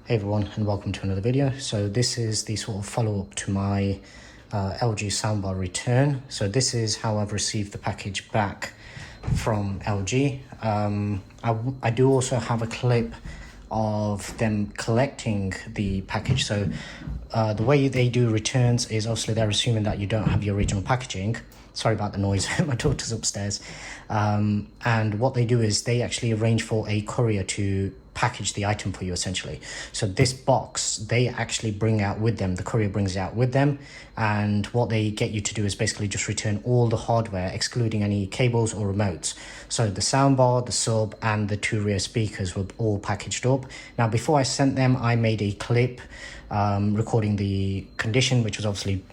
Hey everyone, and welcome to another video. So this is the sort of follow-up to my LG soundbar return. So this is how I've received the package back from LG. I do also have a clip of them collecting the package. So the way they do returns is obviously they're assuming that you don't have your original packaging. Sorry about the noise, my daughter's upstairs. And what they do is they actually arrange for a courier to package the item for you essentially. So this box they actually bring out with them, the courier brings it out with them, and what they get you to do is basically just return all the hardware excluding any cables or remotes. So the soundbar, the sub, and the two rear speakers were all packaged up. Now before I sent them, I made a clip recording the condition, which was obviously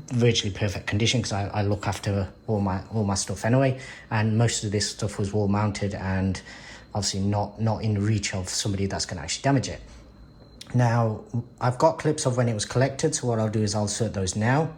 virtually perfect condition because I look after all my stuff anyway, and most of this stuff was wall mounted and obviously not in reach of somebody that's going to actually damage it. Now I've got clips of when it was collected, so what I'll do is I'll insert those now.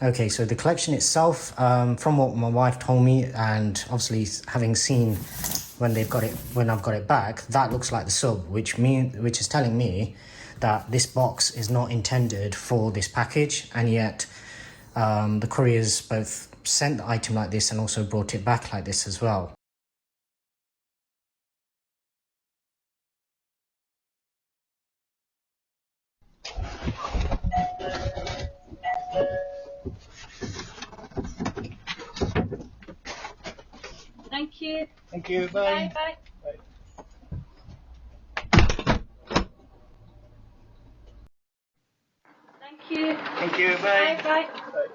Okay, so the collection itself, from what my wife told me, and obviously having seen when I've got it back, that looks like the sub, which is telling me that this box is not intended for this package, and yet the couriers both sent the item like this and also brought it back like this as well. Thank you. Thank you. Bye. Bye. Bye. Thank you. Thank you. Bye. Bye. Bye. Bye.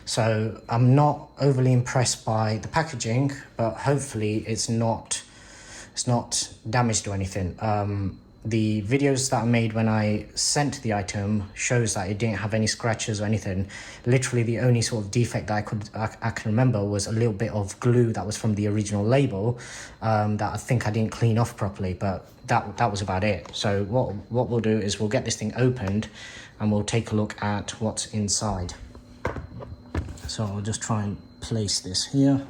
So I'm not overly impressed by the packaging, but hopefully it's not damaged or anything. The videos that I made when I sent the item shows that it didn't have any scratches or anything. Literally the only sort of defect that I can remember was a little bit of glue that was from the original label that I think I didn't clean off properly, but that was about it. So what we'll do is we'll get this thing opened and we'll take a look at what's inside. So I'll just try and place this here.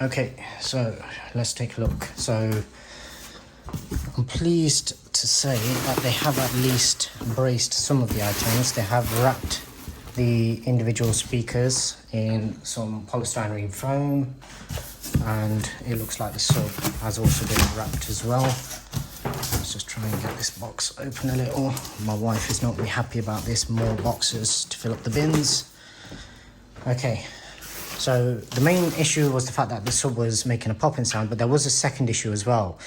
Okay, so let's take a look. So I'm pleased to say that they have at least braced some of the items. They have wrapped the individual speakers in some polystyrene foam, and it looks like the sub has also been wrapped as well. Let's just try and get this box open a little. My wife is not really happy about this. More boxes to fill up the bins. Okay. So the main issue was the fact that the sub was making a popping sound, but there was a second issue as well.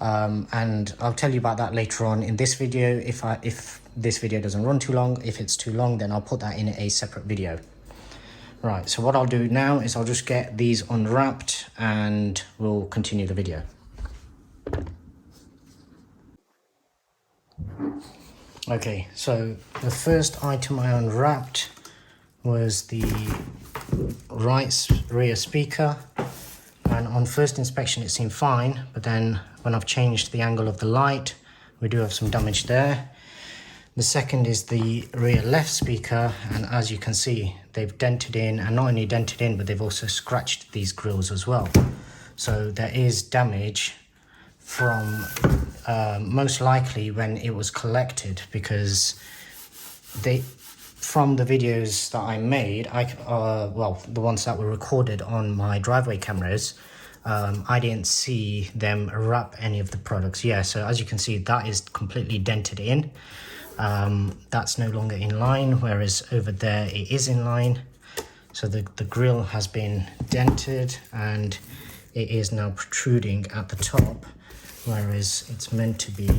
And I'll tell you about that later on in this video. If this video doesn't run too long, if it's too long, then I'll put that in a separate video. Right, so what I'll do now is I'll just get these unwrapped and we'll continue the video. Okay, so the first item I unwrapped was the right rear speaker, and on first inspection it seemed fine, but then when I've changed the angle of the light, we do have some damage there. The second is the rear left speaker, and as you can see, they've dented in, and not only dented in, but they've also scratched these grills as well. So there is damage from most likely when it was collected, because from the videos that I made, well, the ones that were recorded on my driveway cameras, I didn't see them wrap any of the products. Yeah, so as you can see, that is completely dented in. That's no longer in line, whereas over there it is in line. So the grill has been dented and it is now protruding at the top, whereas it's meant to be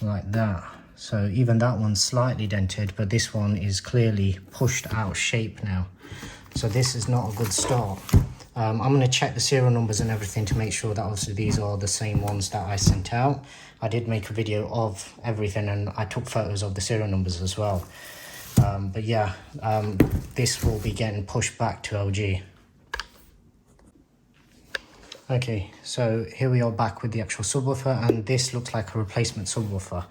like that. So even that one's slightly dented, but this one is clearly pushed out shape now. So this is not a good start. I'm going to check the serial numbers and everything to make sure that obviously these are the same ones that I sent out. I did make a video of everything and I took photos of the serial numbers as well. But yeah, this will be getting pushed back to LG. Okay, so here we are back with the actual subwoofer, and this looks like a replacement subwoofer,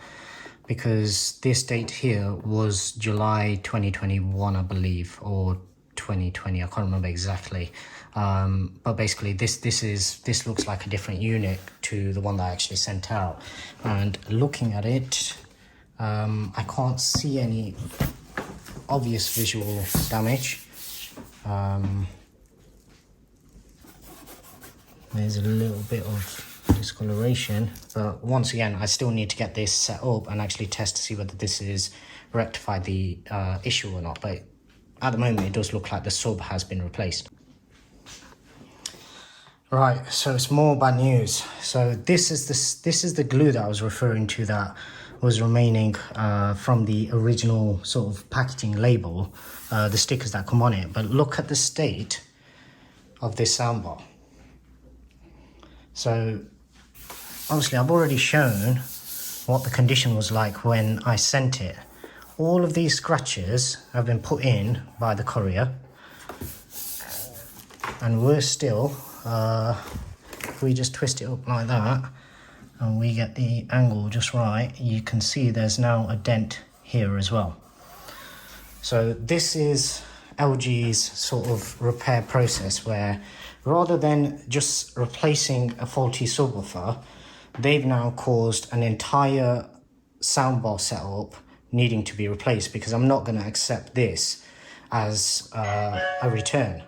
because this date here was July 2021, I believe, or 2020, I can't remember exactly. But basically this looks like a different unit to the one that I actually sent out. And looking at it, I can't see any obvious visual damage. There's a little bit of discoloration, but once again, I still need to get this set up and actually test to see whether this is rectified the issue or not. But at the moment, it does look like the sub has been replaced. Right, so it's more bad news. So this is the glue that I was referring to that was remaining from the original sort of packaging label, the stickers that come on it. But look at the state of this soundbar. So obviously I've already shown what the condition was like when I sent it. All of these scratches have been put in by the courier, and we're still, if we just twist it up like that and we get the angle just right, you can see there's now a dent here as well. So this is LG's sort of repair process, where rather than just replacing a faulty subwoofer, they've now caused an entire soundbar setup needing to be replaced, because I'm not going to accept this as a return.